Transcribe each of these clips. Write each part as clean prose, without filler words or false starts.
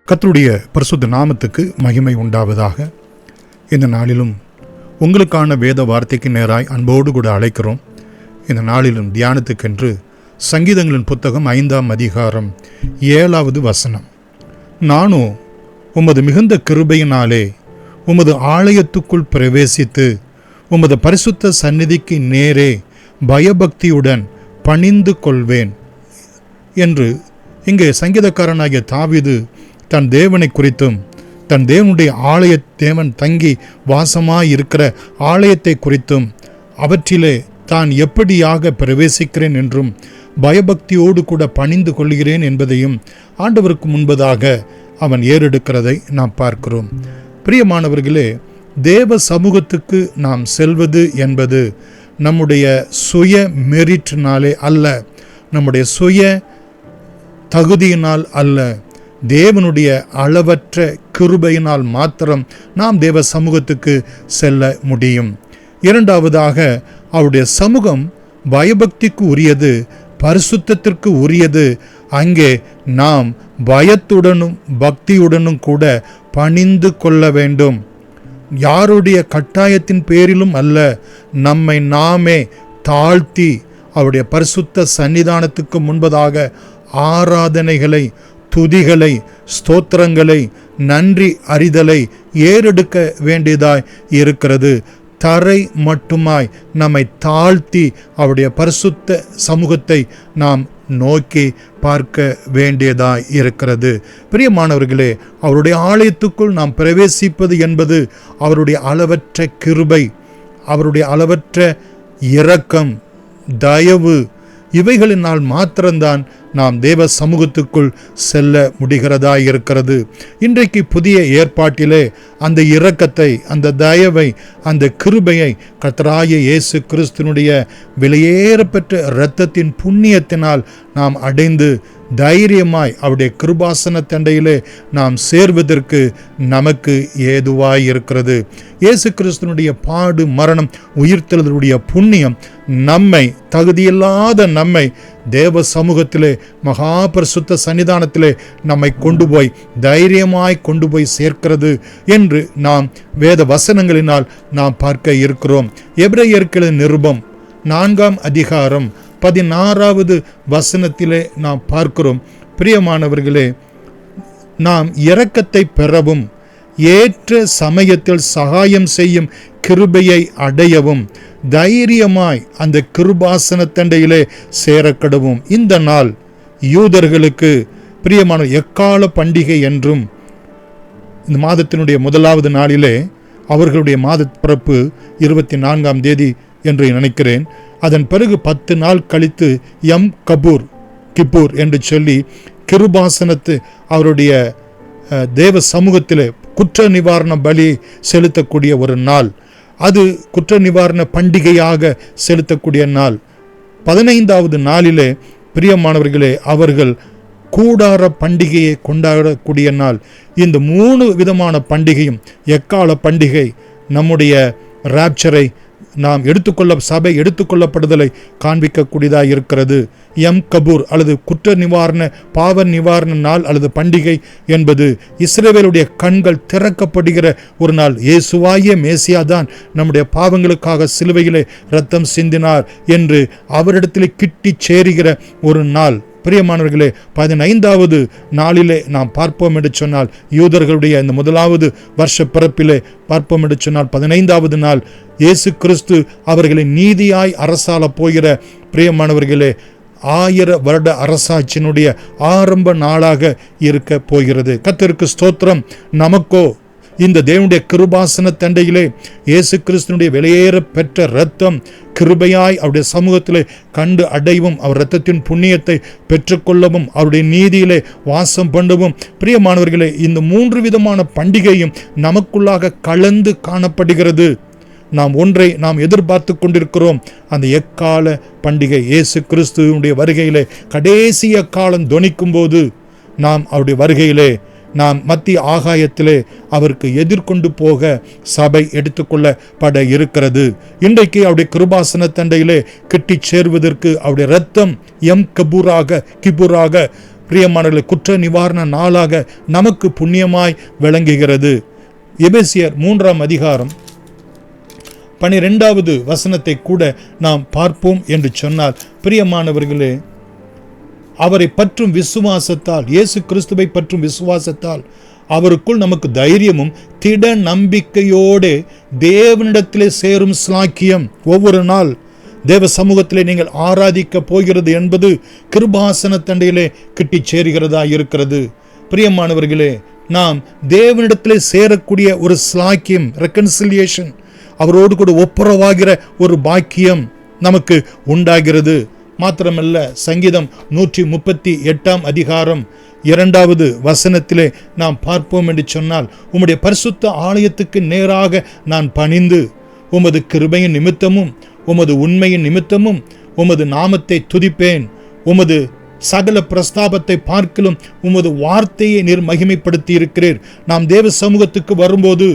கர்த்தருடைய பரிசுத்த நாமத்துக்கு மகிமை உண்டாவதாக. இந்த நாளிலும் உங்களுக்கான வேத வார்த்தைக்கு நேராய் அன்போடு கூட அழைக்கிறோம். இந்த நாளிலும் தியானத்துக்கென்று சங்கீதங்களின் புத்தகம் 5ஆம் அதிகாரம் 7வது வசனம். நானோ உமது மிகுந்த கிருபையினாலே உமது ஆலயத்துக்குள் பிரவேசித்து உமது பரிசுத்த சந்நிதிக்கு நேரே பயபக்தியுடன் பணிந்து கொள்வேன் என்று இங்கே சங்கீதக்காரனாகிய தாவீது தன் தேவனை குறித்தும் தன் தேவனுடைய தேவன் தங்கி வாசமாயிருக்கிற ஆலயத்தை குறித்தும் அவற்றிலே தான் எப்படியாக பிரவேசிக்கிறேன் என்றும் பயபக்தியோடு கூட பணிந்து கொள்கிறேன் என்பதையும் ஆண்டவருக்கு முன்பதாக அவன் ஏறெடுக்கிறதை நாம் பார்க்கிறோம். பிரியமானவர்களே, தேவ சமூகத்துக்கு நாம் செல்வது என்பது நம்முடைய சுய மெரிட்டினாலே அல்ல, நம்முடைய சுய தகுதியினால் அல்ல, தேவனுடைய அளவற்ற கிருபையினால் மாத்திரம் நாம் தேவ சமூகத்துக்கு செல்ல முடியும். இரண்டாவதாக, அவருடைய சமூகம் பயபக்திக்கு உரியது, பரிசுத்தத்திற்கு உரியது. அங்கே நாம் பயத்துடனும் பக்தியுடனும் கூட பணிந்து கொள்ள வேண்டும். யாருடைய கட்டாயத்தின் பேரிலும் அல்ல, நம்மை நாமே தாழ்த்தி அவருடைய பரிசுத்த சன்னிதானத்துக்கு முன்பதாக ஆராதனைகளை, துதிகளை, ஸ்தோத்திரங்களை, நன்றி அறிதலை ஏறெடுக்க வேண்டியதாய் இருக்கிறது. தரை மட்டுமாய் நம்மை தாழ்த்தி அவருடைய பரிசுத்த சமூகத்தை நாம் நோக்கி பார்க்க வேண்டியதாய் இருக்கிறது. பிரியமானவர்களே, அவருடைய ஆலயத்துக்குள் நாம் பிரவேசிப்பது என்பது அவருடைய அளவற்ற கிருபை, அவருடைய அளவற்ற இரக்கம், தயவு, இவைகளினால் மாத்திரம்தான் நாம் தேவ சமூகத்துக்குள் செல்ல முடிகிறதா இருக்கிறது. இன்றைக்கு புதிய ஏற்பாட்டிலே அந்த இரக்கத்தை, அந்த தயவை, அந்த கிருபையை கர்த்தராகிய இயேசு கிறிஸ்துவினுடைய விலையேறப்பெற்ற இரத்தத்தின் புண்ணியத்தினால் நாம் அடைந்து தைரியமாய் அவருடைய கிருபாசன தண்டையிலே நாம் சேர்வதற்கு நமக்கு ஏதுவாய் இருக்கிறது. இயேசு கிறிஸ்துவினுடைய பாடு, மரணம், உயிர்த்தெழுதலுடைய புண்ணியம் நம்மை, தகுதியில்லாத நம்மை தேவ சமூகத்திலே மகா பரிசுத்த சன்னிதானத்திலே நம்மை கொண்டு போய் தைரியமாய் கொண்டு போய் சேர்க்கிறது என்று நாம் வேத வசனங்களினால் நாம் பார்க்க இருக்கிறோம். எபிரேயருக்கு நிருபம் 4ஆம் அதிகாரம் 16வது வசனத்திலே நாம் பார்க்கிறோம். பிரியமானவர்களே, நாம் இரக்கத்தை பெறவும் ஏற்ற சமயத்தில் சகாயம் செய்யும் கிருபையை அடையவும் தைரியமாய் அந்த கிருபாசன தண்டையிலே சேரக்கடவும். இந்த நாள் யூதர்களுக்கு பிரியமான எக்கால பண்டிகை என்றும், இந்த மாதத்தினுடைய முதலாவது நாளிலே அவர்களுடைய மாத பிறப்பு 24ஆம் தேதி என்று நினைக்கிறேன். அதன் பிறகு 10 நாள் கழித்து கிப்பூர் என்று சொல்லி கிருபாசனத்து அவருடைய தேவ சமூகத்திலே குற்ற நிவாரண பலி செலுத்தக்கூடிய ஒரு நாள். அது குற்ற நிவாரண பண்டிகையாக செலுத்தக்கூடிய நாள். 15வது நாளிலே பிரியமானவர்களே அவர்கள் கூடார பண்டிகையை கொண்டாடக்கூடிய நாள். இந்த 3 விதமான பண்டிகையும் எக்கால பண்டிகை நம்முடைய ராப்சரை நாம் சபை எடுத்துக்கொள்ளப்படுதலை காண்பிக்கக்கூடியதாக இருக்கிறது. கபூர் அல்லது குற்ற நிவாரண பாவ நிவாரண நாள் அல்லது பண்டிகை என்பது இஸ்ரவேலுடைய கண்கள் திறக்கப்படுகிற ஒரு நாள். இயேசுவாகிய மேசியா தான் நம்முடைய பாவங்களுக்காக சிலுவையிலே இரத்தம் சிந்தினார் என்று அவரிடத்திலே கிட்டி சேருகிற ஒரு நாள். பிரியமானவர்களே, 15வது நாளிலே நாம் பார்ப்போம் என்று சொன்னால், யூதர்களுடைய இந்த முதலாவது வருஷ பிறப்பிலே பார்ப்போம் என்று சொன்னால் 15வது நாள் இயேசு கிறிஸ்து அவர்களை நீதியாய் அரசாள போகிற பிரியமானவர்களே 1000 வருட அரசாட்சியினுடைய ஆரம்ப நாளாக இருக்க போகிறது. கர்த்தருக்கு ஸ்தோத்திரம். நமக்கோ இந்த தேவனுடைய கிருபாசன தண்டையிலே இயேசு கிறிஸ்துனுடைய வெளியேற பெற்ற இரத்தம் கிருபையாய் அவருடைய சமூகத்திலே கண்டு அடைவும், அவர் இரத்தத்தின் புண்ணியத்தை பெற்றுக்கொள்ளவும், அவருடைய நீதியிலே வாசம் பண்ணவும். பிரியமானவர்களே, இந்த 3 விதமான பண்டிகையும் நமக்குள்ளாக கலந்து காணப்படுகிறது. நாம் ஒன்றை நாம் எதிர்பார்த்து கொண்டிருக்கிறோம், அந்த எக்கால பண்டிகை. இயேசு கிறிஸ்துவனுடைய வருகையிலே கடைசி எக்காலம் தொனிக்கும் போது நாம் அவருடைய வருகையிலே நாம் மத்திய ஆகாயத்திலே அவருக்கு எதிர்கொண்டு போக சபை எடுத்துக்கொள்ளப்பட இருக்கிறது. இன்றைக்கு அவருடைய கிருபாசன தண்டையிலே கிட்டி சேர்வதற்கு அவருடைய இரத்தம் கிபுராக பிரியமானவர்களே, குற்ற நிவாரண நாளாக நமக்கு புண்ணியமாய் விளங்குகிறது. எபேசியர் 3ஆம் அதிகாரம் 12வது வசனத்தை கூட நாம் பார்ப்போம் என்று சொன்னால், பிரியமானவர்களே, அவரை பற்றும் விசுவாசத்தால், இயேசு கிறிஸ்துவை பற்றும் விசுவாசத்தால் அவருக்குள் நமக்கு தைரியமும் திட நம்பிக்கையோடு தேவனிடத்திலே சேரும் ஸ்லாக்கியம். ஒவ்வொரு நாள் தேவ சமூகத்திலே நீங்கள் ஆராதிக்க போகிறது என்பது கிருபாசன தண்டையிலே கிட்டி சேருகிறதா இருக்கிறது. பிரியமானவர்களே, நாம் தேவனிடத்திலே சேரக்கூடிய ஒரு ஸ்லாக்கியம், ரெக்கன்சிலியேஷன், அவரோடு கூட ஒப்புரவாகிற ஒரு பாக்கியம் நமக்கு உண்டாகிறது. மாத்திரமல்ல, சங்கீதம் 138ஆம் அதிகாரம் 2வது வசனத்திலே நாம் பார்ப்போம் என்று சொன்னால், உம்முடைய பரிசுத்த ஆலயத்துக்கு நேராக நான் பணிந்து உமது கிருபையின் நிமித்தமும் உமது உண்மையின் நிமித்தமும் உமது நாமத்தை துதிப்பேன். உமது சகல பிரஸ்தாபத்தை பார்க்கிலும் உமது வார்த்தையை நீர் மகிமைப்படுத்தி இருக்கிறீர். நாம் தேவ சமூகத்துக்கு வரும்போது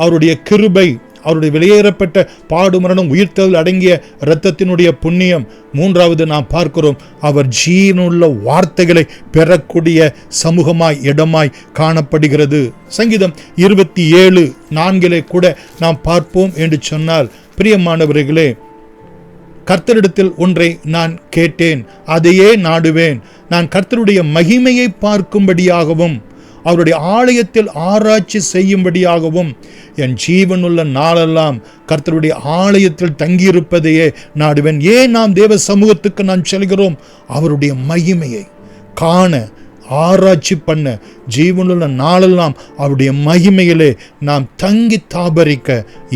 அவருடைய கிருபை, அவருடைய வெளியேறப்பட்ட பாடு மரணம் உயிர்த்தல் அடங்கிய இரத்தத்தினுடைய புண்ணியம், 3வது நாம் பார்க்கிறோம், அவர் ஜீவனுள்ள வார்த்தைகளை பெறக்கூடிய சமூகமாய் இடமாய் காணப்படுகிறது. சங்கீதம் 27:4 கூட நாம் பார்ப்போம் என்று சொன்னால், பிரியமானவர்களே, கர்த்தரிடத்தில் ஒன்றை நான் கேட்டேன், அதையே நாடுவேன். நான் கர்த்தருடைய மகிமையை பார்க்கும்படியாகவும் அவருடைய ஆலயத்தில் ஆராய்ச்சி செய்யும்படியாகவும் என் ஜீவனுள்ள நாளெல்லாம் கர்த்தருடைய ஆலயத்தில் தங்கியிருப்பதையே நாடுவேன். ஏன் நாம் தேவ சமூகத்துக்கு நான் செல்கிறோம்? அவருடைய மகிமையை காண, ஆராய்ச்சி பண்ண, ஜீவனுள்ள நாளெல்லாம் அவருடைய மகிமையிலே நாம் தங்கி தாபரிக்க.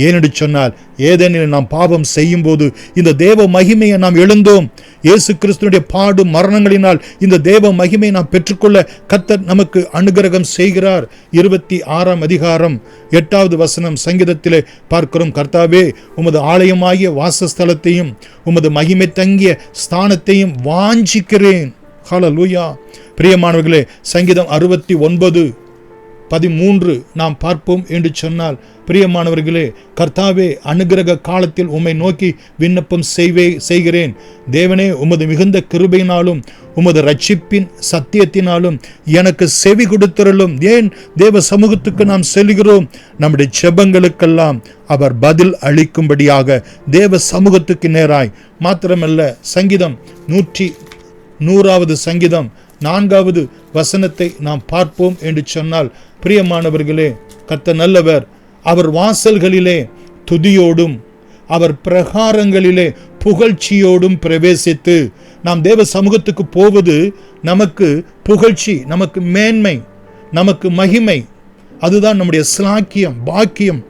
ஏனென்று சொன்னால், ஏதேனில் நாம் பாவம் செய்யும் போது இந்த தேவ மகிமையை நாம் எழுந்தோம். இயேசு கிறிஸ்துனுடைய பாடு மரணங்களினால் இந்த தேவ மகிமையை நாம் பெற்றுக்கொள்ள கர்த்தர் நமக்கு அனுகிரகம் செய்கிறார். 26ஆம் அதிகாரம் 8வது வசனம் சங்கீதத்திலே பார்க்கிறோம், கர்த்தாவே, உமது ஆலயமாகிய வாசஸ்தலத்தையும் உமது மகிமை தங்கிய ஸ்தானத்தையும் வாஞ்சிக்கிறேன். ஹல்லேலூயா. பிரியமானவர்களே, சங்கீதம் 69:13 நாம் பார்ப்போம் என்று சொன்னால், பிரியமானவர்களே, கர்த்தாவே, அனுகிரக காலத்தில் உம்மை நோக்கி விண்ணப்பம் செய்கிறேன். தேவனே, உமது மிகுந்த கிருபையினாலும் உமது ரட்சிப்பின் சத்தியத்தினாலும் எனக்கு செவி கொடுத்தருளும். ஏன் தேவ சமூகத்துக்கு நாம் செல்கிறோம்? நம்முடைய ஜெபங்களுக்கெல்லாம் அவர் பதில் அளிக்கும்படியாக தேவ சமூகத்துக்கு நேராய். மாத்திரமல்ல, சங்கீதம் 100வது சங்கீதம் 4வது வசனத்தை நாம் பார்ப்போம் என்று சொன்னால், பிரியமானவர்களே, கர்த்தர் நல்லவர், அவர் வாசல்களிலே துதியோடும் அவர் பிரகாரங்களிலே புகழ்ச்சியோடும் பிரவேசித்து. நாம் தேவ சமூகத்துக்கு போவது நமக்கு புகழ்ச்சி, நமக்கு மேன்மை, நமக்கு மகிமை. அதுதான் நம்முடைய ஸ்லாக்கியம், பாக்கியம்.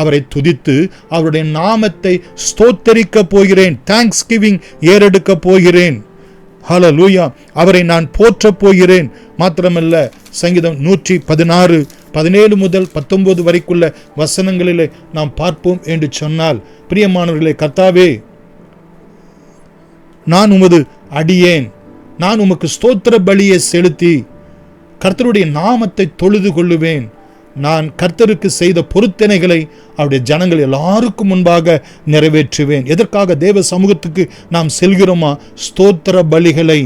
அவரை துதித்து அவருடைய நாமத்தை ஸ்தோத்தரிக்க போகிறேன். தேங்க்ஸ் கிவிங் ஏறெடுக்க போகிறேன். ஹல்லேலூயா. அவரை நான் போற்றப் போகிறேன். மாத்திரமல்ல, சங்கீதம் 116:17 முதல் 19 வரைக்குள்ள வசனங்களிலே நாம் பார்ப்போம் என்று சொன்னால், பிரியமானவர்களே, கர்த்தாவே, நான் உமது அடியேன், நான் உமக்கு ஸ்தோத்திர பலியை செலுத்தி கர்த்தருடைய நாமத்தை தொழுது கொள்ளுவேன். நான் கர்த்தருக்கு செய்த பொருத்தனைகளை அவருடைய ஜனங்கள் எல்லாருக்கும் முன்பாக நிறைவேற்றுவேன். எதற்காக தேவ சமூகத்துக்கு நாம் செல்கிறோமா? ஸ்தோத்திர பலிகளை,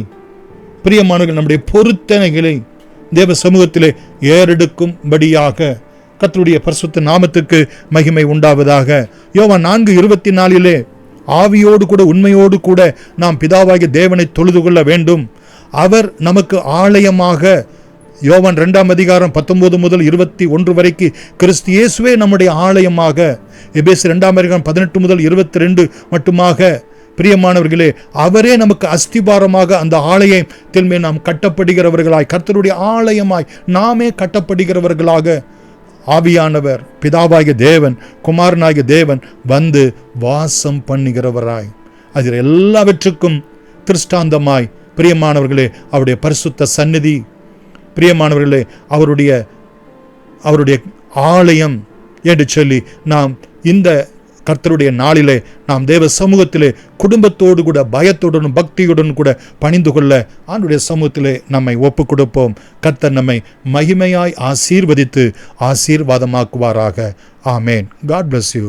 பிரியமானவர்கள், நம்முடைய பொருத்தனைகளை தேவ சமூகத்திலே ஏறெடுக்கும்படியாக. கர்த்தருடைய பரிசுத்த நாமத்துக்கு மகிமை உண்டாவதாக. யோவான் 4:24 ஆவியோடு கூட உண்மையோடு கூட நாம் பிதாவாகிய தேவனை தொழுது கொள்ள வேண்டும். அவர் நமக்கு ஆலயமாக. யோவான் 2ஆம் அதிகாரம் 19 முதல் 21 வரைக்கும் கிறிஸ்து இயேசுவே நம்முடைய ஆலயமாக. எபேசியர் 2ஆம் அதிகாரம் 18 முதல் 22 மட்டுமாக. பிரியமானவர்களே, அவரே நமக்கு அஸ்திபாரமாக அந்த ஆலயத்தின் மேல் நாம் கட்டப்படுகிறவர்களாய், கர்த்தருடைய ஆலயமாய் நாமே கட்டப்படுகிறவர்களாக ஆவியானவர், பிதாவாகிய தேவன், குமாரனாகிய தேவன் வந்து வாசம் பண்ணுகிறவராய், அதில் எல்லாவற்றுக்கும் திருஷ்டாந்தமாய் பிரியமானவர்களே அவருடைய பரிசுத்த சந்நிதி, பிரியமானவர்களே அவருடைய ஆலயம் என்று சொல்லி நாம் இந்த கர்த்தருடைய நாளிலே நாம் தேவ சமூகத்திலே குடும்பத்தோடு கூட பயத்துடன் பக்தியுடன் கூட பணிந்து கொள்ள ஆண்டுடைய சமூகத்திலே நம்மை ஒப்பு கொடுப்போம். கர்த்தர் நம்மை மகிமையாய் ஆசீர்வதித்து ஆசீர்வாதமாக்குவாராக. ஆமேன். God bless you.